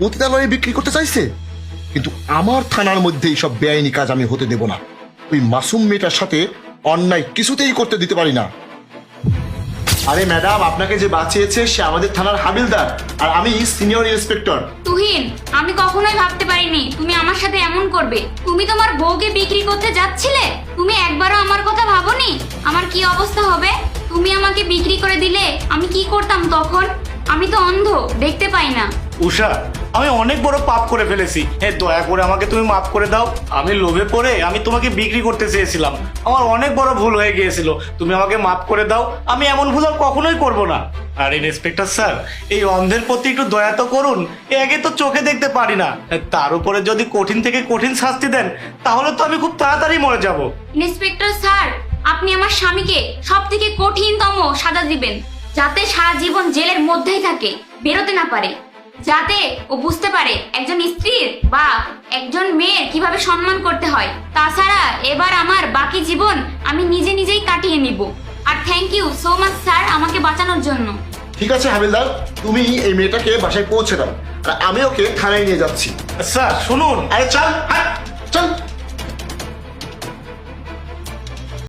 পতিতালয়ে বিক্রি করতে চাইছে। কিন্তু আমার থানার মধ্যে এইসব বেআইনি কাজ আমি হতে দেব না। ওই মাসুম মেয়েটার সাথে অন্যায় কিছুতেই করতে দিতে পারি না। আরে ম্যাডাম, আপনাকে যে বাঁচিয়েছে সে আমাদের থানার হাবিলদার, আর আমি সিনিয়র ইন্সপেক্টর। তুহিন, আমি কখনোই ভাবতে পারিনি তুমি আমার সাথে এমন করবে। তুমি তোমার বউকে বিক্রি করতে যাচ্ছিলে, তুমি একবারও আমার কথা ভাবোনি আমার কি অবস্থা হবে। তুমি আমাকে বিক্রি করে দিলে আমি কি করতাম তখন? আমি তো অন্ধ, দেখতে পাই না। উষা, আমি অনেক বড় পাপ করে ফেলেছি, দয়া করে আমাকে তুমি মাফ করে দাও। আমি লোভে পড়ে আমি তোমাকে বিক্রি করতে চেয়েছিলাম, আমার অনেক বড় ভুল হয়ে গিয়েছিল, তুমি আমাকে মাফ করে দাও। আমি এমন ভুল আর কখনোই করব না। আর ইন্সপেক্টর স্যার, এই অন্ধের প্রতি একটু দয়া তো করুন, একে তো চোখে দেখতে পারি না, তার উপরে যদি কঠিন থেকে কঠিন শাস্তি দেন তাহলে তো আমি খুব তাড়াতাড়ি মরে যাব। ইন্সপেক্টর স্যার, আপনি আমার স্বামীকে সব থেকে কঠিনতম সাজা দিবেন, যাতে সারা জীবন জেলের মধ্যেই থাকে, বেরোতে না পারে, যাতে ও বুঝতে পারে একজন স্ত্রীর বা একজন মেয়ের কিভাবে সম্মান করতে হয়। তাছাড়া এবার আমার বাকি জীবন আমি নিজে নিজেই কাটিয়ে নিব। আর thank you so much sir আমাকে বাঁচানোর জন্য। ঠিক আছে হাবিলদার, তুমি এই মেয়েটাকে বাসায় পৌঁছে দাও, আর আমি ওকে থানায় নিয়ে যাচ্ছি। স্যার শুনুন, আরে চল, হাট, চল।